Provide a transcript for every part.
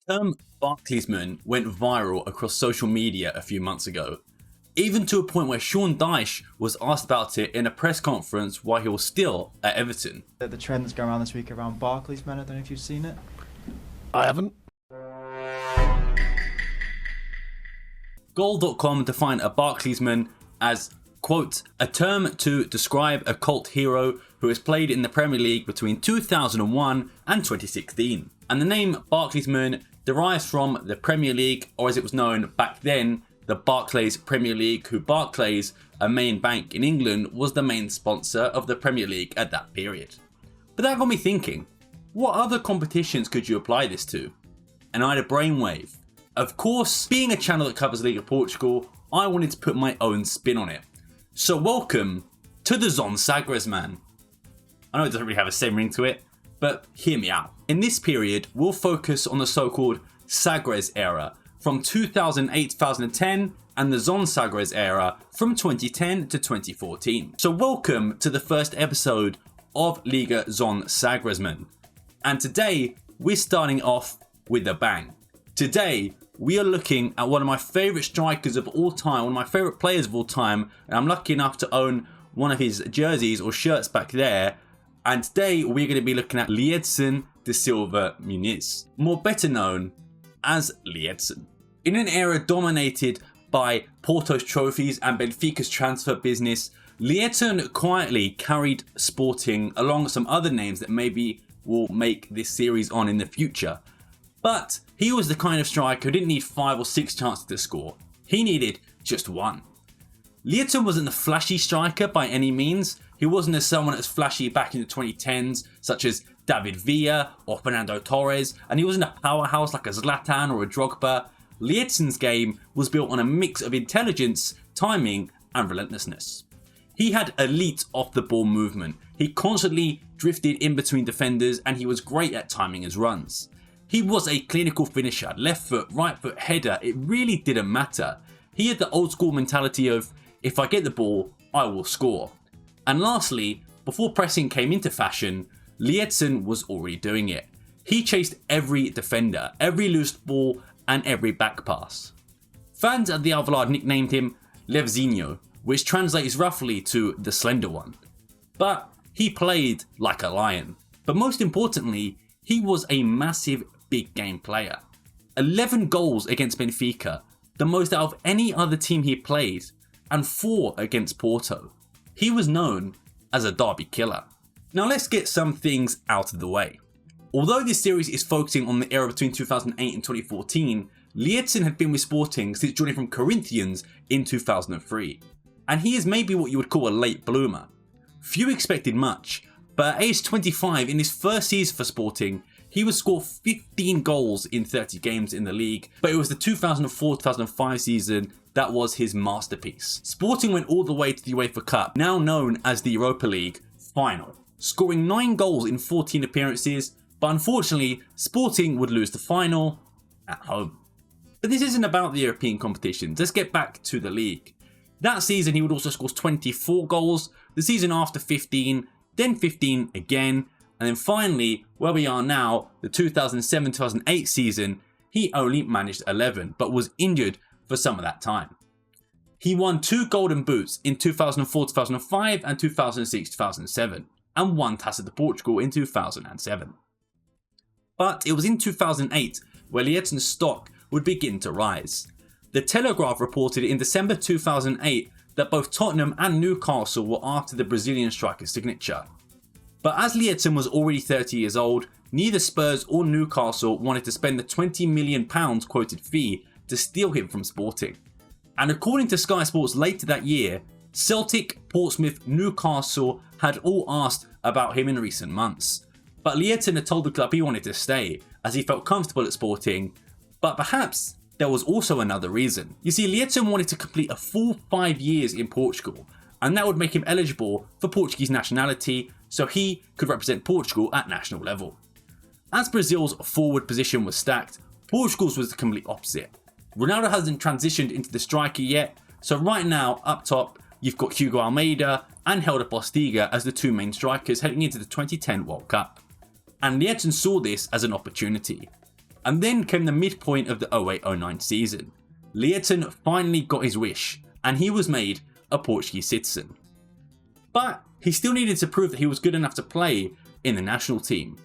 Barclaysman went viral across social media a few months ago, even to a point where Sean Dyche was asked about it in a press conference while he was still at Everton. The trend that's going around this week around Barclaysman, I don't know if you've seen it. I haven't. Goal.com defined a Barclaysman as, quote, a term to describe a cult hero who has played in the Premier League between 2001 and 2016. And the name Barclaysman derives from the Premier League, or as it was known back then, the Barclays Premier League, who Barclays, a main bank in England, was the main sponsor of the Premier League at that period. But that got me thinking, what other competitions could you apply this to? And I had a brainwave. Of course, being a channel that covers League of Portugal, I wanted to put my own spin on it. So welcome to the ZON Sagres Men. I know it doesn't really have a same ring to it, but hear me out. In this period, we'll focus on the so-called Sagres era from 2008-2010 and the ZON Sagres era from 2010 to 2014. So welcome to the first episode of Liga ZON Sagres Men. And today, we're starting off with a bang. Today, we are looking at one of my favourite strikers of all time, one of my favourite players of all time, and I'm lucky enough to own one of his jerseys or shirts back there. And today, we're going to be looking at Liedson da Silva Muniz, more better known as Liedson. In an era dominated by Porto's trophies and Benfica's transfer business, Liedson quietly carried Sporting along with some other names that maybe will make this series on in the future. But he was the kind of striker who didn't need 5 or 6 chances to score. He needed just one. Liedson wasn't the flashy striker by any means. He wasn't as someone that was flashy back in the 2010s, such as David Villa or Fernando Torres, and he wasn't a powerhouse like a Zlatan or a Drogba. Liedson's game was built on a mix of intelligence, timing, and relentlessness. He had elite off-the-ball movement. He constantly drifted in between defenders, and he was great at timing his runs. He was a clinical finisher, left foot, right foot, header, it really didn't matter. He had the old school mentality of, if I get the ball, I will score. And lastly, before pressing came into fashion, Liedson was already doing it. He chased every defender, every loose ball, and every back pass. Fans at the Alvalade nicknamed him Levezinho, which translates roughly to the slender one. But he played like a lion. But most importantly, he was a massive big game player. 11 goals against Benfica, the most out of any other team he played, and 4 against Porto. He was known as a derby killer. Now let's get some things out of the way. Although this series is focusing on the era between 2008 and 2014, Liedson had been with Sporting since joining from Corinthians in 2003. And he is maybe what you would call a late bloomer. Few expected much, but at age 25 in his first season for Sporting, he would score 15 goals in 30 games in the league, but it was the 2004-2005 season that was his masterpiece. Sporting went all the way to the UEFA Cup, now known as the Europa League, final, scoring 9 goals in 14 appearances, but unfortunately, Sporting would lose the final at home. But this isn't about the European competitions, let's get back to the league. That season he would also score 24 goals, the season after 15, then 15 again, and then finally, where we are now, the 2007-2008 season, he only managed 11, but was injured for some of that time. He won 2 golden boots in 2004-2005 and 2006-2007, and 1 Tissot de Portugal in 2007. But it was in 2008 where Liedson's stock would begin to rise. The Telegraph reported in December 2008 that both Tottenham and Newcastle were after the Brazilian striker's signature. But as Liedson was already 30 years old, neither Spurs or Newcastle wanted to spend the £20 million quoted fee to steal him from Sporting. And according to Sky Sports later that year, Celtic, Portsmouth, Newcastle had all asked about him in recent months. But Liedson had told the club he wanted to stay, as he felt comfortable at Sporting. But perhaps there was also another reason. You see, Liedson wanted to complete a full 5 years in Portugal, and that would make him eligible for Portuguese nationality, so he could represent Portugal at national level. As Brazil's forward position was stacked, Portugal's was the complete opposite. Ronaldo hasn't transitioned into the striker yet, so right now up top you've got Hugo Almeida and Helder Postiga as the 2 main strikers heading into the 2010 World Cup. And Liedson saw this as an opportunity. And then came the midpoint of the 08-09 season. Liedson finally got his wish, and he was made a Portuguese citizen. But he still needed to prove that he was good enough to play in the national team.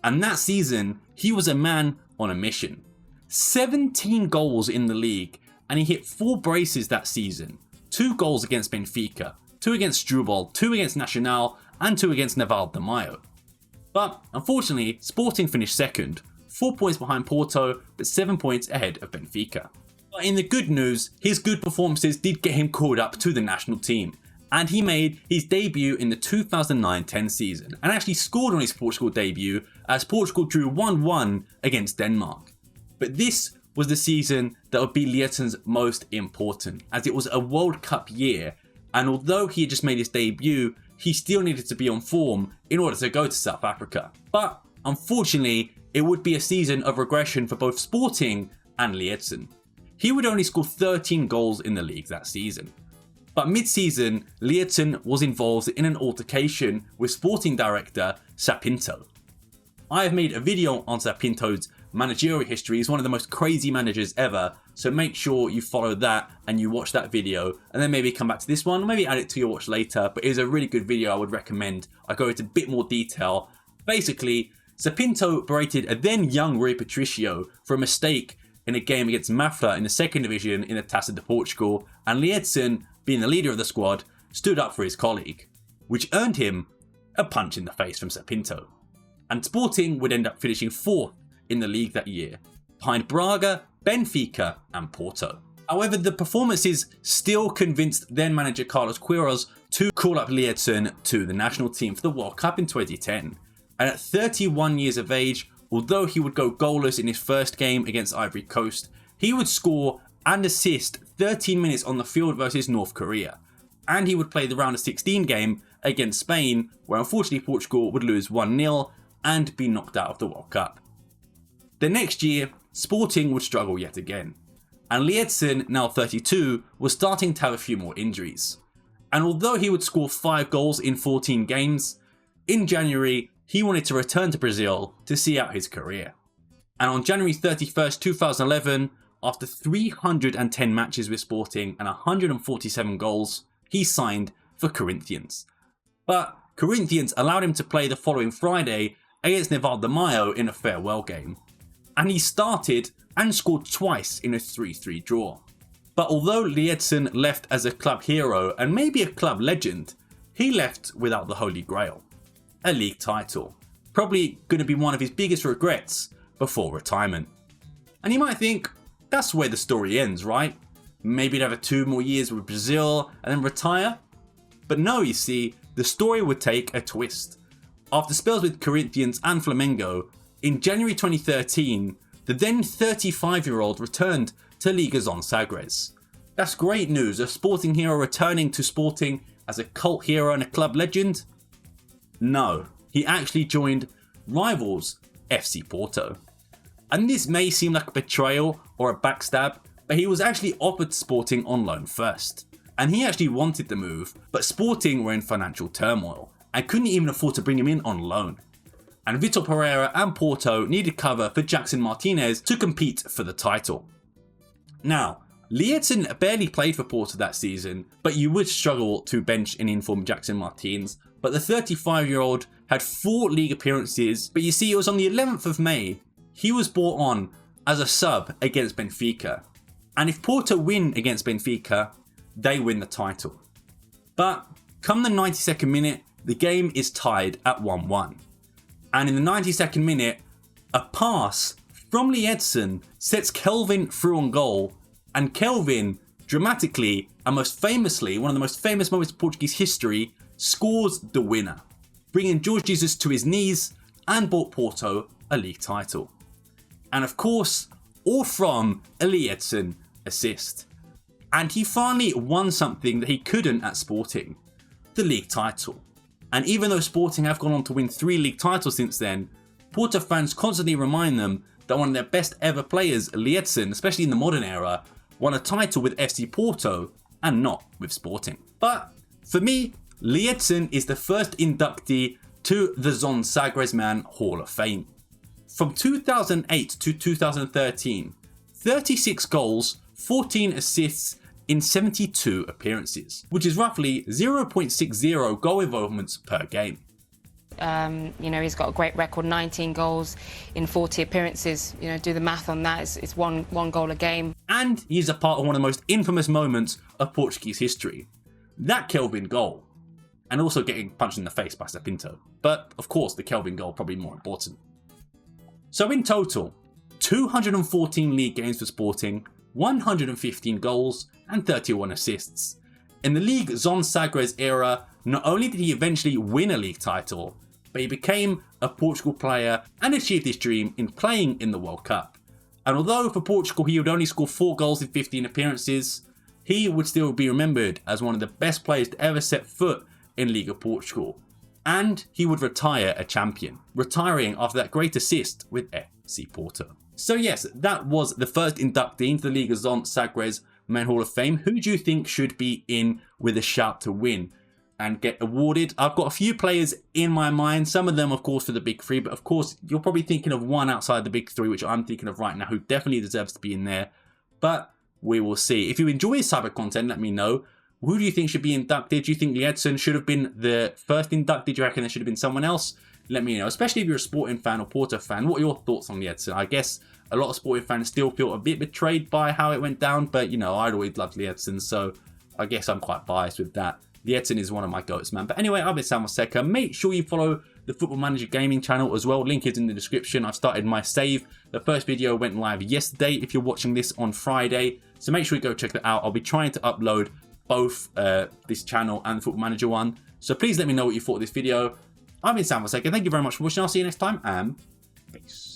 And that season, he was a man on a mission. 17 goals in the league, and he hit 4 braces that season. 2 goals against Benfica, 2 against Setúbal, 2 against Nacional, and 2 against Liedson da Silva. But unfortunately, Sporting finished second, 4 points behind Porto, but 7 points ahead of Benfica. But in the good news, his good performances did get him called up to the national team, and he made his debut in the 2009-10 season, and actually scored on his Portugal debut as Portugal drew 1-1 against Denmark. But this was the season that would be Liedson's most important, as it was a World Cup year, and although he had just made his debut, he still needed to be on form in order to go to South Africa. But unfortunately, it would be a season of regression for both Sporting and Liedson. He would only score 13 goals in the league that season. But mid-season, Liedson was involved in an altercation with Sporting director Sapinto. I have made a video on Sapinto's managerial history. He's one of the most crazy managers ever, so make sure you follow that and you watch that video, and then maybe come back to this one, or maybe add it to your watch later. But it is a really good video, I would recommend. I go into a bit more detail. Basically, Sapinto berated a then young Rui Patricio for a mistake in a game against Mafra in the second division in the Tissot de Portugal, and Liedson, being the leader of the squad, stood up for his colleague, which earned him a punch in the face from Sapinto. And Sporting would end up finishing 4th in the league that year, behind Braga, Benfica and Porto. However, the performances still convinced then manager Carlos Queiroz to call up Liedson to the national team for the World Cup in 2010. And at 31 years of age, although he would go goalless in his first game against Ivory Coast, he would score and assist 13 minutes on the field versus North Korea. And he would play the round of 16 game against Spain, where unfortunately Portugal would lose 1-0 and be knocked out of the World Cup. The next year, Sporting would struggle yet again, and Liedson, now 32, was starting to have a few more injuries. And although he would score 5 goals in 14 games, in January he wanted to return to Brazil to see out his career. And on January 31st, 2011, after 310 matches with Sporting and 147 goals, he signed for Corinthians. But Corinthians allowed him to play the following Friday against Levezinho da Silva in a farewell game. And he started and scored twice in a 3-3 draw. But although Liedson left as a club hero and maybe a club legend, he left without the Holy Grail, a league title. Probably going to be one of his biggest regrets before retirement. And you might think, that's where the story ends, right? Maybe he'd have 2 more years with Brazil and then retire? But no, you see, the story would take a twist. After spells with Corinthians and Flamengo, in January 2013, the then 35-year-old returned to Liga ZON Sagres. That's great news, a sporting hero returning to Sporting as a cult hero and a club legend? No, he actually joined rivals FC Porto. And this may seem like a betrayal or a backstab, but he was actually offered Sporting on loan first. And he actually wanted the move, but Sporting were in financial turmoil and couldn't even afford to bring him in on loan. And Vitor Pereira and Porto needed cover for Jackson Martinez to compete for the title. Now, Liedson barely played for Porto that season, but you would struggle to bench an informed Jackson Martins. But the 35-year-old had 4 league appearances, but you see, it was on the 11th of May, he was brought on as a sub against Benfica. And if Porto win against Benfica, they win the title. But come the 92nd minute, the game is tied at 1-1. And in the 92nd minute, a pass from Liedson sets Kelvin through on goal, and Kelvin, dramatically and most famously, one of the most famous moments of Portuguese history, scores the winner, bringing Jorge Jesus to his knees and bought Porto a league title. And of course, all from a Liedson assist. And he finally won something that he couldn't at Sporting, the league title. And even though Sporting have gone on to win 3 league titles since then, Porto fans constantly remind them that one of their best ever players, Liedson, especially in the modern era, won a title with FC Porto and not with Sporting. But for me, Liedson is the first inductee to the ZON Sagres Men Hall of Fame. From 2008 to 2013, 36 goals, 14 assists in 72 appearances, which is roughly 0.60 goal involvements per game. You know, he's got a great record, 19 goals in 40 appearances. You know, do the math on that, it's one goal a game. And he's a part of one of the most infamous moments of Portuguese history. That Kelvin goal. And also getting punched in the face by Sapinto. But, of course, the Kelvin goal probably more important. So in total, 214 league games for Sporting, 115 goals and 31 assists. In the league ZON Sagres era, not only did he eventually win a league title, but he became a Portugal player and achieved his dream in playing in the World Cup. And although for Portugal he would only score 4 goals in 15 appearances, he would still be remembered as one of the best players to ever set foot in Liga Portugal. And he would retire a champion, retiring after that great assist with FC Porto. So yes, that was the first inductee into the Liga ZON Sagres Men Hall of Fame. Who do you think should be in with a shout to win and get awarded? I've got a few players in my mind, some of them of course for the big three, but of course you're probably thinking of one outside the big three, which I'm thinking of right now, who definitely deserves to be in there, but we will see. If you enjoy this type of content, let me know. Who do you think should be inducted? Do you think Liedson should have been the first inducted? Do you reckon there should have been someone else? Let me know, especially if you're a Sporting fan or Porto fan. What are your thoughts on Liedson? I guess a lot of Sporting fans still feel a bit betrayed by how it went down, but you know, I'd always loved Liedson, so I guess I'm quite biased with that. Liedson is one of my goats, man. But anyway, I've been Sam Fonseca. Make sure you follow the Football Manager Gaming channel as well. Link is in the description. I've started my save. The first video went live yesterday if you're watching this on Friday. So make sure you go check that out. I'll be trying to upload both this channel and the Football Manager one. So please let me know what you thought of this video. I've been Sam Fonseca. Thank you very much for watching. I'll see you next time, and peace.